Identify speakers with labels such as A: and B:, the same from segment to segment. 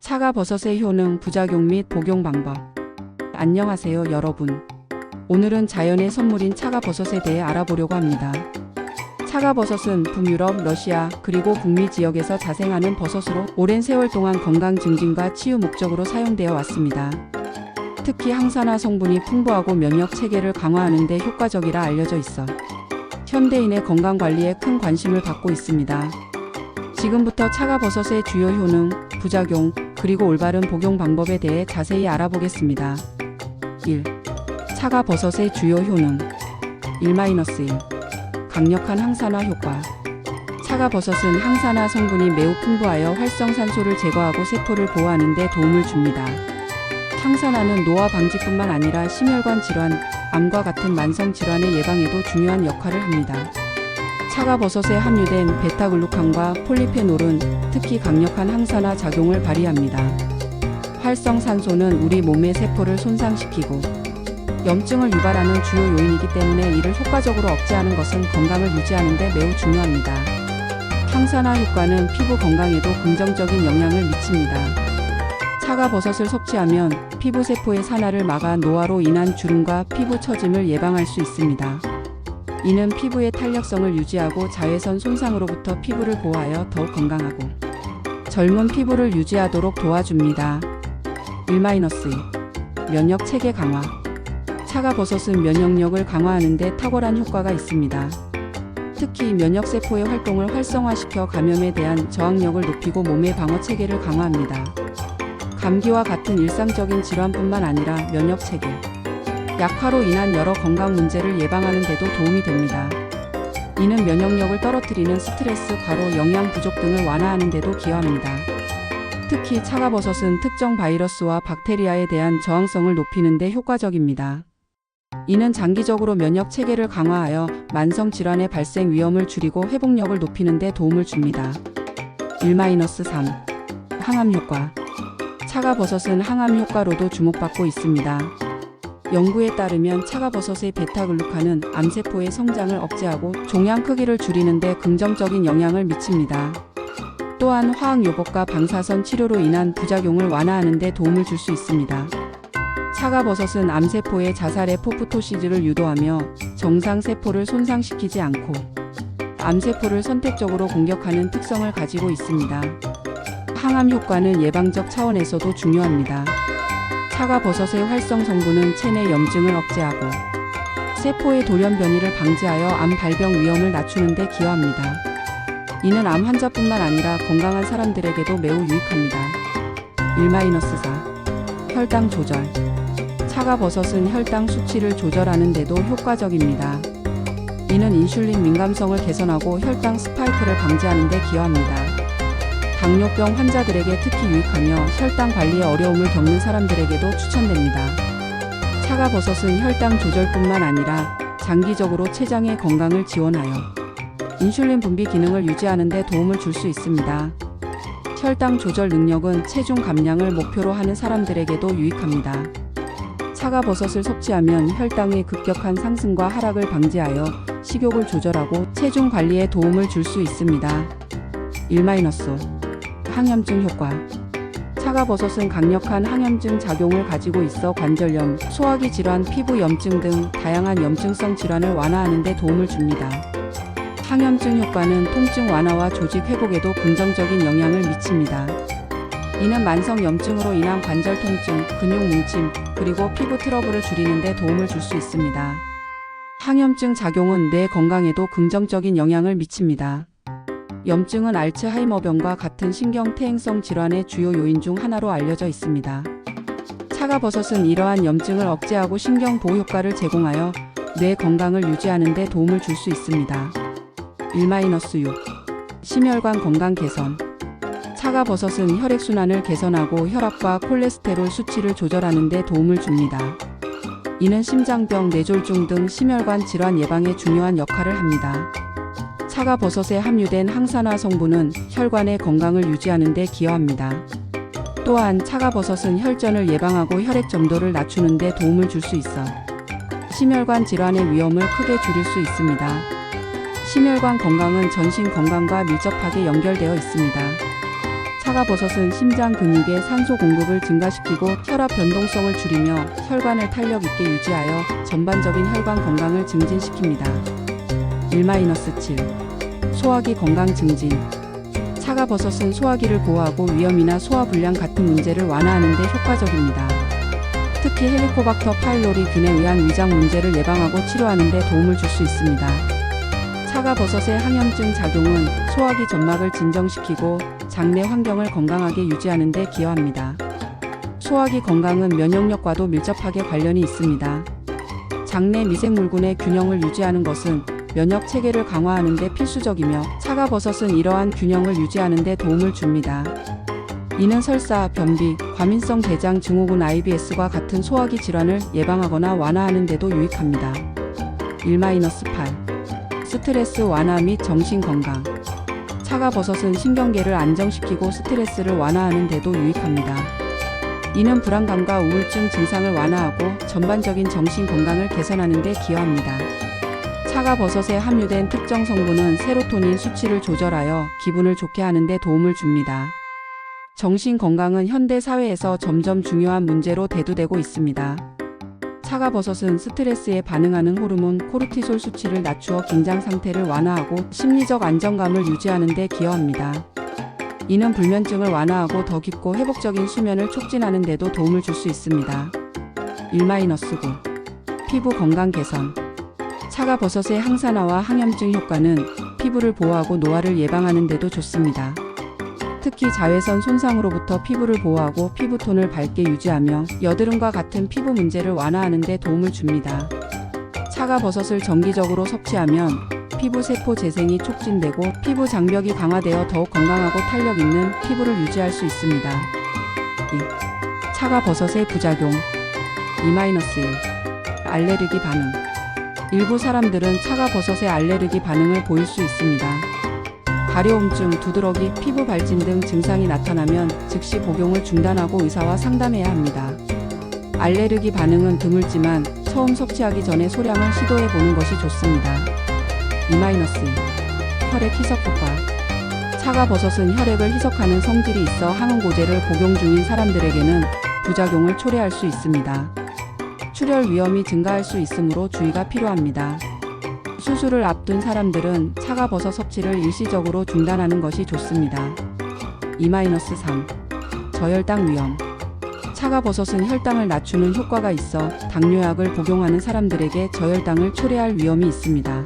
A: 차가버섯의 효능, 부작용 및 복용 방법. 안녕하세요 여러분. 오늘은 자연의 선물인 차가버섯에 대해 알아보려고 합니다. 차가버섯은 북유럽, 러시아, 그리고 북미 지역에서 자생하는 버섯으로 오랜 세월 동안 건강 증진과 치유 목적으로 사용되어 왔습니다. 특히 항산화 성분이 풍부하고 면역 체계를 강화하는 데 효과적이라 알려져 있어 현대인의 건강 관리에 큰 관심을 받고 있습니다. 지금부터 차가버섯의 주요 효능, 부작용, 그리고 올바른 복용 방법에 대해 자세히 알아보겠습니다. 1. 차가버섯의 주요 효능 1-1. 강력한 항산화 효과. 차가버섯은 항산화 성분이 매우 풍부하여 활성산소를 제거하고 세포를 보호하는 데 도움을 줍니다. 항산화는 노화 방지뿐만 아니라 심혈관 질환, 암과 같은 만성 질환의 예방에도 중요한 역할을 합니다. 차가버섯에 함유된 베타글루칸과 폴리페놀은 특히 강력한 항산화 작용을 발휘합니다. 활성산소는 우리 몸의 세포를 손상시키고 염증을 유발하는 주요 요인이기 때문에 이를 효과적으로 억제하는 것은 건강을 유지하는 데 매우 중요합니다. 항산화 효과는 피부 건강에도 긍정적인 영향을 미칩니다. 차가버섯을 섭취하면 피부세포의 산화를 막아 노화로 인한 주름과 피부 처짐을 예방할 수 있습니다. 이는 피부의 탄력성을 유지하고 자외선 손상으로부터 피부를 보호하여 더욱 건강하고 젊은 피부를 유지하도록 도와줍니다. 1-2. 면역 체계 강화. 차가버섯은 면역력을 강화하는 데 탁월한 효과가 있습니다. 특히 면역세포의 활동을 활성화시켜 감염에 대한 저항력을 높이고 몸의 방어 체계를 강화합니다. 감기와 같은 일상적인 질환뿐만 아니라 면역 체계 약화로 인한 여러 건강 문제를 예방하는 데도 도움이 됩니다. 이는 면역력을 떨어뜨리는 스트레스, 영양 부족 등을 완화하는 데도 기여합니다. 특히 차가버섯은 특정 바이러스와 박테리아에 대한 저항성을 높이는 데 효과적입니다. 이는 장기적으로 면역 체계를 강화하여 만성 질환의 발생 위험을 줄이고 회복력을 높이는 데 도움을 줍니다. 1-3. 항암 효과. 차가버섯은 항암 효과로도 주목받고 있습니다. 연구에 따르면 차가버섯의 베타글루칸은 암세포의 성장을 억제하고 종양 크기를 줄이는 데 긍정적인 영향을 미칩니다. 또한 화학요법과 방사선 치료로 인한 부작용을 완화하는 데 도움을 줄 수 있습니다. 차가버섯은 암세포의 자살의 포프토시즈를 유도하며 정상세포를 손상시키지 않고 암세포를 선택적으로 공격하는 특성을 가지고 있습니다. 항암 효과는 예방적 차원에서도 중요합니다. 차가버섯의 활성 성분은 체내 염증을 억제하고 세포의 돌연 변이를 방지하여 암 발병 위험을 낮추는 데 기여합니다. 이는 암 환자뿐만 아니라 건강한 사람들에게도 매우 유익합니다. 1-4. 혈당 조절. 차가버섯은 혈당 수치를 조절하는 데도 효과적입니다. 이는 인슐린 민감성을 개선하고 혈당 스파이크를 방지하는 데 기여합니다. 당뇨병 환자들에게 특히 유익하며 혈당 관리에 어려움을 겪는 사람들에게도 추천됩니다. 차가버섯은 혈당 조절뿐만 아니라 장기적으로 췌장의 건강을 지원하여 인슐린 분비 기능을 유지하는 데 도움을 줄 수 있습니다. 혈당 조절 능력은 체중 감량을 목표로 하는 사람들에게도 유익합니다. 차가버섯을 섭취하면 혈당의 급격한 상승과 하락을 방지하여 식욕을 조절하고 체중 관리에 도움을 줄 수 있습니다. 1-5. 항염증 효과. 차가버섯은 강력한 항염증 작용을 가지고 있어 관절염, 소화기 질환, 피부 염증 등 다양한 염증성 질환을 완화하는 데 도움을 줍니다. 항염증 효과는 통증 완화와 조직 회복에도 긍정적인 영향을 미칩니다. 이는 만성 염증으로 인한 관절 통증, 근육 뭉침, 그리고 피부 트러블을 줄이는 데 도움을 줄 수 있습니다. 항염증 작용은 뇌 건강에도 긍정적인 영향을 미칩니다. 염증은 알츠하이머병과 같은 신경퇴행성 질환의 주요 요인 중 하나로 알려져 있습니다. 차가버섯은 이러한 염증을 억제하고 신경보호 효과를 제공하여 뇌 건강을 유지하는 데 도움을 줄 수 있습니다. 1-6. 심혈관 건강 개선. 차가버섯은 혈액순환을 개선하고 혈압과 콜레스테롤 수치를 조절하는 데 도움을 줍니다. 이는 심장병, 뇌졸중 등 심혈관 질환 예방에 중요한 역할을 합니다. 차가버섯에 함유된 항산화 성분은 혈관의 건강을 유지하는 데 기여합니다. 또한 차가버섯은 혈전을 예방하고 혈액 점도를 낮추는 데 도움을 줄 수 있어 심혈관 질환의 위험을 크게 줄일 수 있습니다. 심혈관 건강은 전신 건강과 밀접하게 연결되어 있습니다. 차가버섯은 심장 근육의 산소 공급을 증가시키고 혈압 변동성을 줄이며 혈관을 탄력 있게 유지하여 전반적인 혈관 건강을 증진시킵니다. 1-7. 소화기 건강 증진. 차가버섯은 소화기를 보호하고 위염이나 소화불량 같은 문제를 완화하는 데 효과적입니다. 특히 헬리코박터 파일로리 균에 의한 위장 문제를 예방하고 치료하는 데 도움을 줄 수 있습니다. 차가버섯의 항염증 작용은 소화기 점막을 진정시키고 장내 환경을 건강하게 유지하는 데 기여합니다. 소화기 건강은 면역력과도 밀접하게 관련이 있습니다. 장내 미생물군의 균형을 유지하는 것은 면역 체계를 강화하는 데 필수적이며 차가버섯은 이러한 균형을 유지하는 데 도움을 줍니다. 이는 설사, 변비, 과민성 대장 증후군 IBS과 같은 소화기 질환을 예방하거나 완화하는 데도 유익합니다. 1-8. 스트레스 완화 및 정신 건강. 차가버섯은 신경계를 안정시키고 스트레스를 완화하는 데도 유익합니다. 이는 불안감과 우울증 증상을 완화하고 전반적인 정신 건강을 개선하는 데 기여합니다. 차가버섯에 함유된 특정 성분은 세로토닌 수치를 조절하여 기분을 좋게 하는 데 도움을 줍니다. 정신 건강은 현대 사회에서 점점 중요한 문제로 대두되고 있습니다. 차가버섯은 스트레스에 반응하는 호르몬 코르티솔 수치를 낮추어 긴장 상태를 완화하고 심리적 안정감을 유지하는 데 기여합니다. 이는 불면증을 완화하고 더 깊고 회복적인 수면을 촉진하는 데도 도움을 줄 수 있습니다. 1-9. 피부 건강 개선. 차가버섯의 항산화와 항염증 효과는 피부를 보호하고 노화를 예방하는 데도 좋습니다. 특히 자외선 손상으로부터 피부를 보호하고 피부톤을 밝게 유지하며 여드름과 같은 피부 문제를 완화하는 데 도움을 줍니다. 차가버섯을 정기적으로 섭취하면 피부 세포 재생이 촉진되고 피부 장벽이 강화되어 더욱 건강하고 탄력 있는 피부를 유지할 수 있습니다. 2. 차가버섯의 부작용. 2-1. 알레르기 반응. 일부 사람들은 차가버섯에 알레르기 반응을 보일 수 있습니다. 가려움증, 두드러기, 피부 발진 등 증상이 나타나면 즉시 복용을 중단하고 의사와 상담해야 합니다. 알레르기 반응은 드물지만 처음 섭취하기 전에 소량을 시도해 보는 것이 좋습니다. 2-. 혈액 희석 효과. 차가버섯은 혈액을 희석하는 성질이 있어 항응고제를 복용 중인 사람들에게는 부작용을 초래할 수 있습니다. 출혈 위험이 증가할 수 있으므로 주의가 필요합니다. 수술을 앞둔 사람들은 차가버섯 섭취를 일시적으로 중단하는 것이 좋습니다. 2-3. 저혈당 위험. 차가버섯은 혈당을 낮추는 효과가 있어 당뇨약을 복용하는 사람들에게 저혈당을 초래할 위험이 있습니다.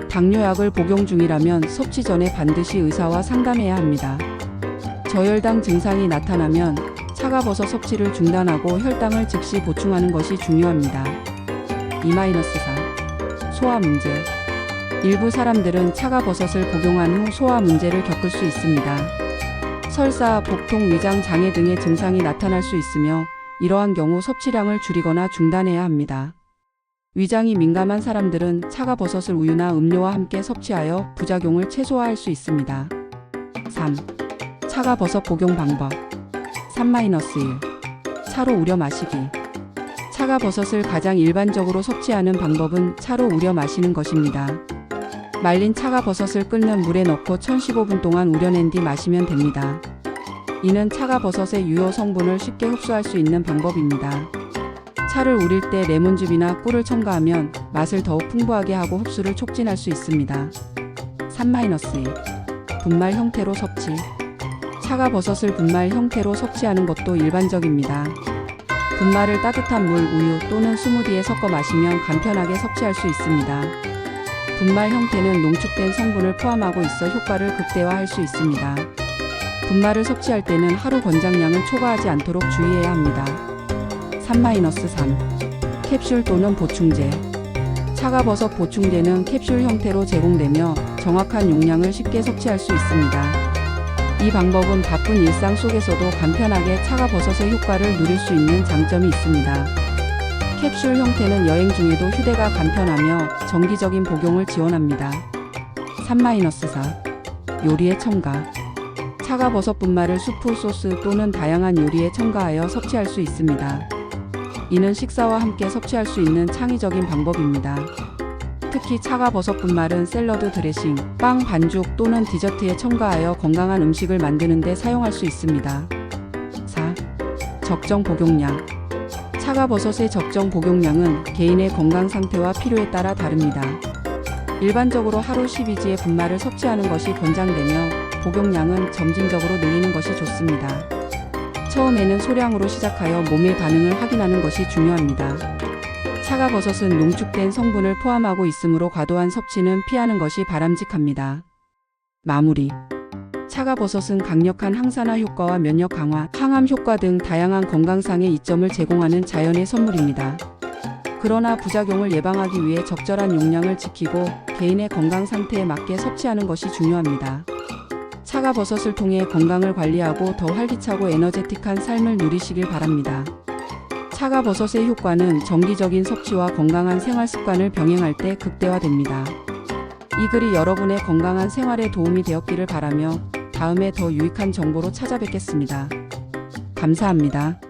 A: 당뇨약을 복용 중이라면 섭취 전에 반드시 의사와 상담해야 합니다. 저혈당 증상이 나타나면 차가버섯 섭취를 중단하고 혈당을 즉시 보충하는 것이 중요합니다. 2-4. 소화 문제. 일부 사람들은 차가버섯을 복용한 후 소화 문제를 겪을 수 있습니다. 설사, 복통, 위장 장애 등의 증상이 나타날 수 있으며 이러한 경우 섭취량을 줄이거나 중단해야 합니다. 위장이 민감한 사람들은 차가버섯을 우유나 음료와 함께 섭취하여 부작용을 최소화할 수 있습니다. 3. 차가버섯 복용 방법. 3-1. 차로 우려 마시기. 차가버섯을 가장 일반적으로 섭취하는 방법은 차로 우려 마시는 것입니다. 말린 차가버섯을 끓는 물에 넣고 1015분 동안 우려낸 뒤 마시면 됩니다. 이는 차가버섯의 유효 성분을 쉽게 흡수할 수 있는 방법입니다. 차를 우릴 때 레몬즙이나 꿀을 첨가하면 맛을 더욱 풍부하게 하고 흡수를 촉진할 수 있습니다. 3-2. 분말 형태로 섭취. 차가버섯을 분말 형태로 섭취하는 것도 일반적입니다. 분말을 따뜻한 물, 우유 또는 스무디에 섞어 마시면 간편하게 섭취할 수 있습니다. 분말 형태는 농축된 성분을 포함하고 있어 효과를 극대화할 수 있습니다. 분말을 섭취할 때는 하루 권장량을 초과하지 않도록 주의해야 합니다. 3-3. 캡슐 또는 보충제. 차가버섯 보충제는 캡슐 형태로 제공되며 정확한 용량을 쉽게 섭취할 수 있습니다. 이 방법은 바쁜 일상 속에서도 간편하게 차가버섯의 효과를 누릴 수 있는 장점이 있습니다. 캡슐 형태는 여행 중에도 휴대가 간편하며 정기적인 복용을 지원합니다. 3-4. 요리에 첨가. 차가버섯 분말을 수프, 소스 또는 다양한 요리에 첨가하여 섭취할 수 있습니다. 이는 식사와 함께 섭취할 수 있는 창의적인 방법입니다. 특히 차가버섯 분말은 샐러드 드레싱, 빵 반죽 또는 디저트에 첨가하여 건강한 음식을 만드는 데 사용할 수 있습니다. 4. 적정 복용량. 차가버섯의 적정 복용량은 개인의 건강 상태와 필요에 따라 다릅니다. 일반적으로 하루 12g의 분말을 섭취하는 것이 권장되며 복용량은 점진적으로 늘리는 것이 좋습니다. 처음에는 소량으로 시작하여 몸의 반응을 확인하는 것이 중요합니다. 차가버섯은 농축된 성분을 포함하고 있으므로 과도한 섭취는 피하는 것이 바람직합니다. 마무리. 차가버섯은 강력한 항산화 효과와 면역 강화, 항암 효과 등 다양한 건강상의 이점을 제공하는 자연의 선물입니다. 그러나 부작용을 예방하기 위해 적절한 용량을 지키고 개인의 건강 상태에 맞게 섭취하는 것이 중요합니다. 차가버섯을 통해 건강을 관리하고 더 활기차고 에너제틱한 삶을 누리시길 바랍니다. 차가버섯의 효과는 정기적인 섭취와 건강한 생활 습관을 병행할 때 극대화됩니다. 이 글이 여러분의 건강한 생활에 도움이 되었기를 바라며 다음에 더 유익한 정보로 찾아뵙겠습니다. 감사합니다.